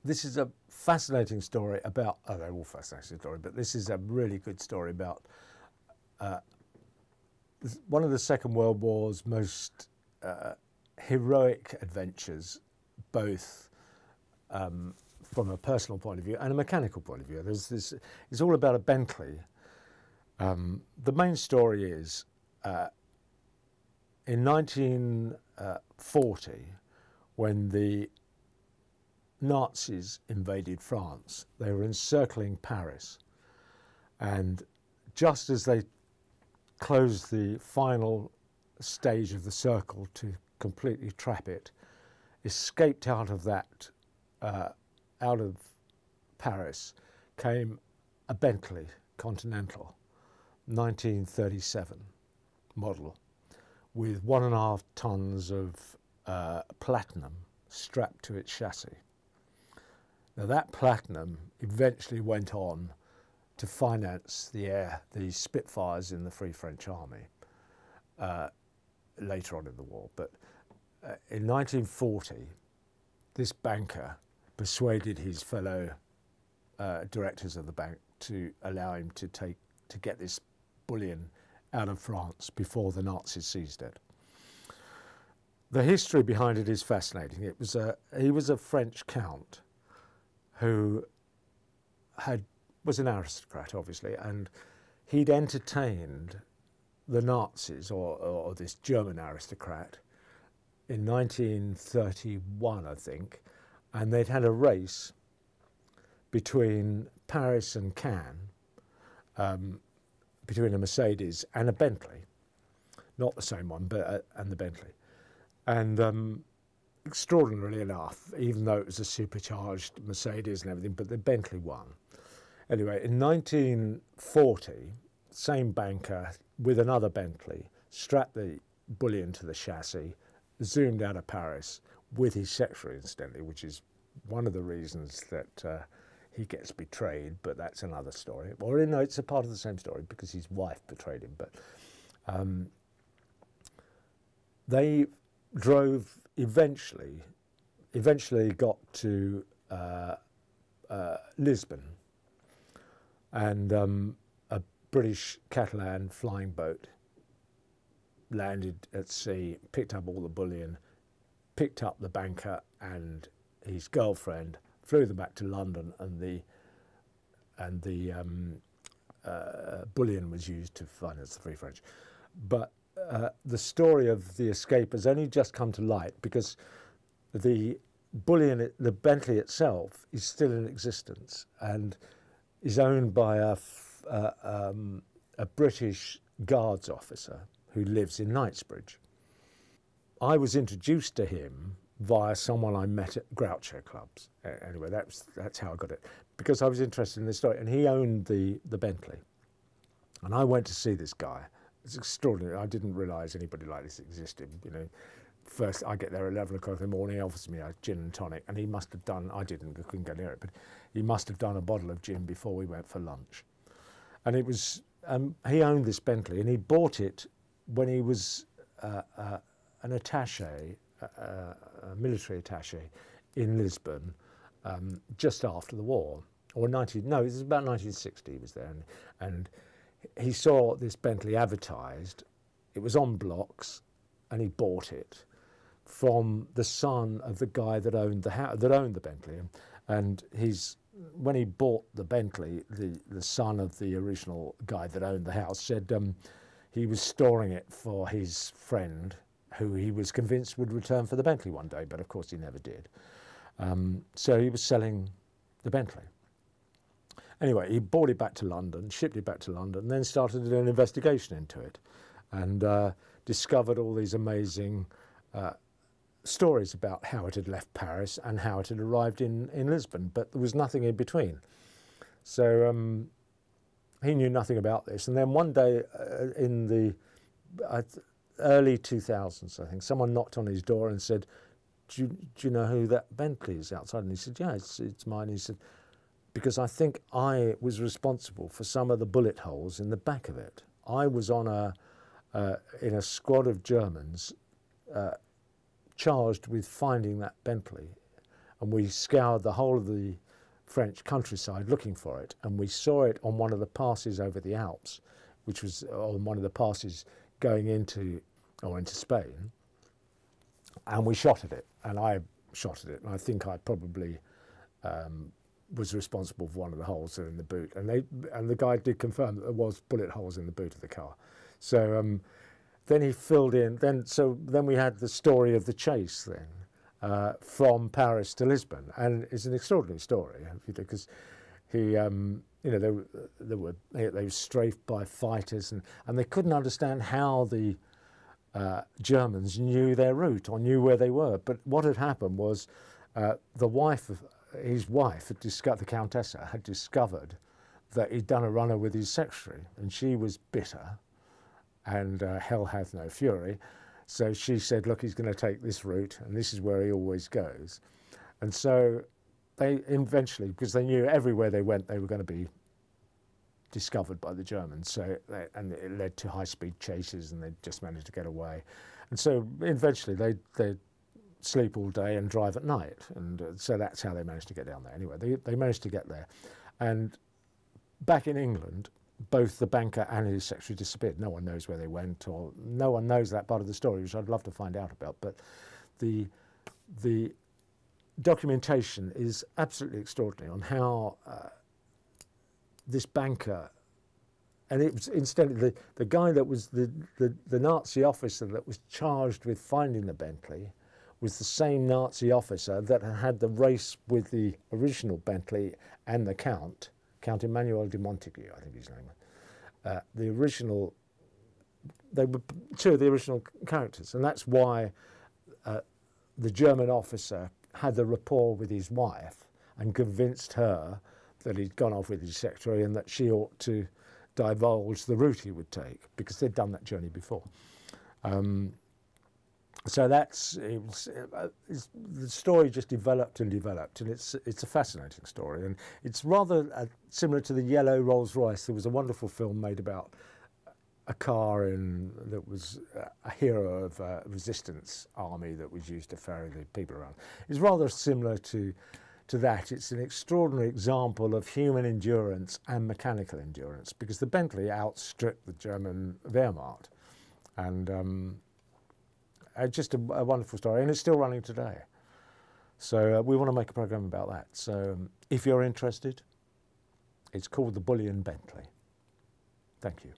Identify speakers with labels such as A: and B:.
A: this is a fascinating story about, oh, they're all fascinating stories, but this is a really good story about one of the Second World War's most heroic adventures, both from a personal point of view and a mechanical point of view. There's this, it's all about a Bentley. The main story is in 1940, when the Nazis invaded France, they were encircling Paris, and just as they closed the final stage of the circle to completely trap it, escaped out of that, out of Paris, came a Bentley Continental, 1937 model, with 1.5 tons of platinum strapped to its chassis. Now that platinum eventually went on to finance the Spitfires in the Free French Army later on in the war. But in 1940, this banker persuaded his fellow directors of the bank to allow him to get this bullion out of France before the Nazis seized it. The history behind it is fascinating. He was a French count who was an aristocrat, obviously, and he'd entertained the Nazis, or this German aristocrat, in 1931, I think, and they'd had a race between Paris and Cannes, between a Mercedes and a Bentley, not the same one, but and the Bentley. And extraordinarily enough, even though it was a supercharged Mercedes and everything, but the Bentley won. Anyway, in 1940, same banker with another Bentley strapped the bullion to the chassis, zoomed out of Paris with his secretary, incidentally, which is one of the reasons that he gets betrayed, but that's another story. Or no, it's a part of the same story because his wife betrayed him. But they drove eventually got to Lisbon, and a British Catalan flying boat landed at sea, picked up all the bullion, picked up the banker and his girlfriend, flew them back to London, and the bullion was used to finance the Free French. But the story of the escape has only just come to light because the bullion, the Bentley itself, is still in existence and is owned by a British Guards officer who lives in Knightsbridge. I was introduced to him via someone I met at Groucho clubs. Anyway, that's how I got it, because I was interested in this story, and he owned the Bentley. And I went to see this guy. It's extraordinary. I didn't realise anybody like this existed. You know, first I get there at 11 o'clock in the morning, he offers me a gin and tonic, and he must have done, I couldn't go near it, but he must have done a bottle of gin before we went for lunch. And it was, he owned this Bentley, and he bought it when he was an attaché, a military attaché in Lisbon, just after the war, or it was about 1960 he was there, and he saw this Bentley advertised. It was on blocks, and he bought it from the son of the guy that owned the Bentley, and when he bought the Bentley, the son of the original guy that owned the house said he was storing it for his friend, who he was convinced would return for the Bentley one day, but of course he never did. So he was selling the Bentley. Anyway, he brought it back to London, shipped it back to London, and then started an investigation into it, and discovered all these amazing stories about how it had left Paris and how it had arrived in Lisbon, but there was nothing in between. So he knew nothing about this. And then one day in the early 2000s, I think, someone knocked on his door and said, do you know who that Bentley is outside? And he said, yeah, it's mine. He said, because I think I was responsible for some of the bullet holes in the back of it. I was on in a squad of Germans charged with finding that Bentley. and we scoured the whole of the French countryside looking for it, and we saw it on one of the passes over the Alps, which was on one of the passes going into Spain, and we shot at it, and I shot at it, and I think I probably was responsible for one of the holes in the boot, and the guy did confirm that there was bullet holes in the boot of the car. So then he filled in. Then we had the story of the chase then from Paris to Lisbon, and it's an extraordinary story because he, they were strafed by fighters, and they couldn't understand how the Germans knew their route or knew where they were. But what had happened was his wife had discovered, the Countessa had discovered that he'd done a runner with his secretary, and she was bitter, and hell hath no fury. So she said, look, he's going to take this route, and this is where he always goes. And so they eventually, because they knew everywhere they went, they were going to be discovered by the Germans. And it led to high-speed chases, and they just managed to get away. And so eventually they sleep all day and drive at night, and so that's how they managed to get down there. Anyway, they managed to get there, and back in England, both the banker and his secretary disappeared. No one knows where they went, or no one knows that part of the story, which I'd love to find out about. But the documentation is absolutely extraordinary on how this banker, and it was incidentally the guy that was the Nazi officer that was charged with finding the Bentley was the same Nazi officer that had the race with the original Bentley and the Count Emmanuel de Montague, I think his name was. They were two of the original characters, and that's why the German officer had the rapport with his wife and convinced her that he'd gone off with his secretary and that she ought to divulge the route he would take, because they'd done that journey before. So the story just developed and developed, and it's a fascinating story, and it's rather similar to the Yellow Rolls Royce. There was a wonderful film made about a car that was a hero of a resistance army that was used to ferry the people around. It's rather similar to that. It's an extraordinary example of human endurance and mechanical endurance, because the Bentley outstripped the German Wehrmacht, and just a wonderful story, and it's still running today. So we want to make a program about that. So if you're interested, it's called the Bullion Bentley. Thank you.